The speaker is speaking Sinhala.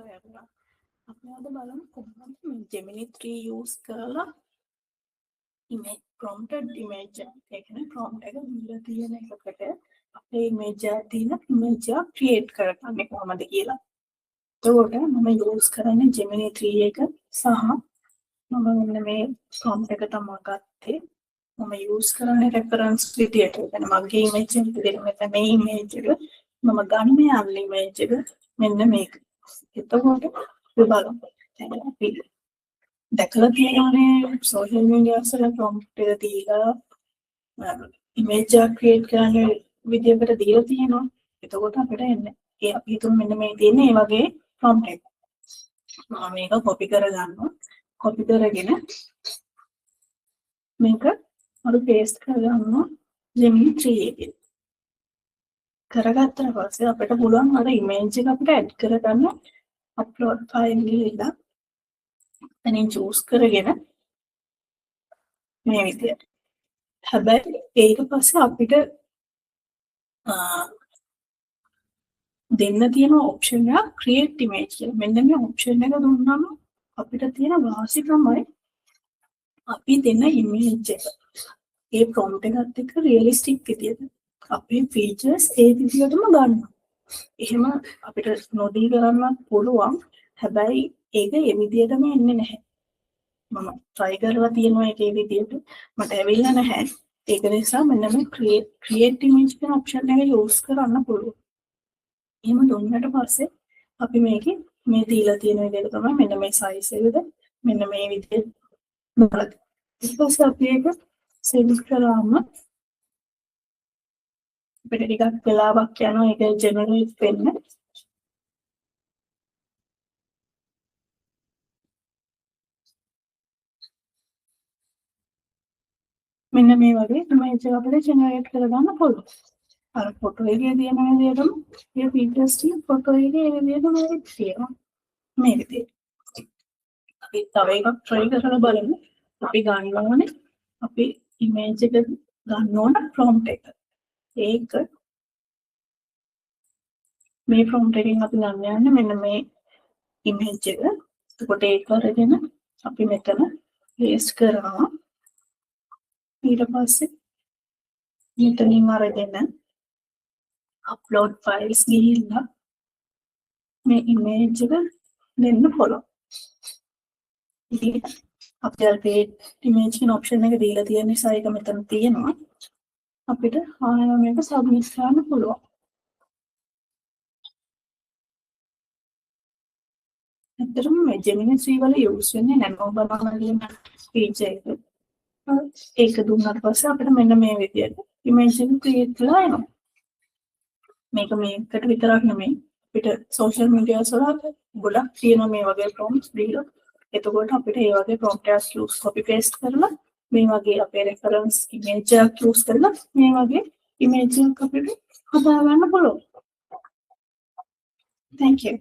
කරලා අපි අද බලමු කොහොමද මේ Gemini 3 use කරලා image prompted image එක කියන්නේ prompt එක දීලා තියෙන එකකට අපේ image එක තියෙන image එක create කරගන්නේ කොහොමද කියලා. එතකොට මම use කරන්නේ Gemini 3 එක සහ මම මෙන්න මේ prompt එක තමයි ගත්තේ. මම use කරන්නේ reference විදියට. يعني මගේ image එක විදියට මෙතන මේ image එක මම ගන්න යන image එක මෙන්න මේක. එතකොට අපි බලමු. දැන් අපි දැකලා තියෙනනේ social media වල prompt එක දීලා image එක create කරන්න විදියකට දීලා තියෙනවා. එතකොට අපිට එන්නේ. ඒ අපි හිතමු මෙන්න මේ තියෙන්නේ මේ වගේ prompt එකක්. මම මේක copy කරගන්නවා. copy කරගෙන මේක අර paste කරගන්නවා Gemini 3 එකේ. කරගත්තට පස්සේ අපිට පුළුවන් අර image එක අපිට add කරගන්න upload file ගිහලා එතනින් choose කරගෙන මේ විදියට. හැබැයි ඒක පස්සේ අපිට දෙන්න තියෙන option එක create image කියලා. මෙන්න මේ option එක දුන්නාම අපිට තියෙන වාසි තමයි අපි දෙන image එක. ඒ prompt එකත් එක්ක realistic විදියට අපේ features ඒ විදියටම ගන්නවා. එහෙම අපිට නොදී කරන්නත් පුළුවන්. හැබැයි ඒක ඒ විදියටම එන්නේ නැහැ. මම try කරලා තියෙනවා ඒක ඒ විදියට. මට ඇවිල්ලා නැහැ. ඒක නිසා මෙන්න මේ create image කියන option එක use කරන්න පුළුවන්. එහෙම දුන්නාට පස්සේ අපි මේකේ මේ දීලා තියෙන විදිහට තමයි මෙන්න මේ size එකද මෙන්න මේ විදිහට බලන්න. ඊට පස්සේ අපි ඒක select කරාම අපිට ටිකක් වෙලාවක් යනවා ඒක generate වෙන්න. මෙන්න මේ වගේ image එක අපිට generate කරගන්න පුළුවන්. අර ෆොටෝ එකේ තියෙන විදිහටම මේ features ටික ෆොටෝ එකේ ඒ විදිහටම තියෙනවා. මේ විදිහට. අපි තව එකක් try කරලා බලමු. අපි ගන්න ඕනේ අපි image එක ගන්න ඕන prompt එක. ඒක මේ prompt එකෙන් අපි ගන්න යන්නේ මෙන්න මේ image එක. එතකොට ඒක අරගෙන අපි මෙතන paste කරනවා. ඊට පස්සේ මෙතනින් අරගෙන upload files ගිහිල්ලා මේ image එක දෙන්න පුළුවන්. ඉතින් අපිට create image කියන option එක දීලා තියෙන නිසා ඒක මෙතන තියෙනවා. අපිට ආයෙත් මේක submit කරන්න පුළුවන්. ඇත්තටම මේ Gemini 3 වල use වෙන්නේ nano banana කියන feature එක. ඒක දුන්නාට පස්සේ අපිට මෙන්න මේ විදියට image එක create කරලා එනවා. මේක මේකට විතරක් නෙමෙයි අපිට social media වල ගොඩක් තියෙන මේ වගේ prompts දීලා එතකොට අපිට මේ වගේ prompt එකක් use copy paste කරලා මේ වගේ අපේ reference image එකක් use කරලා මේ වගේ image එකක් අපිට හදා ගන්න පුළුවන්. Thank you.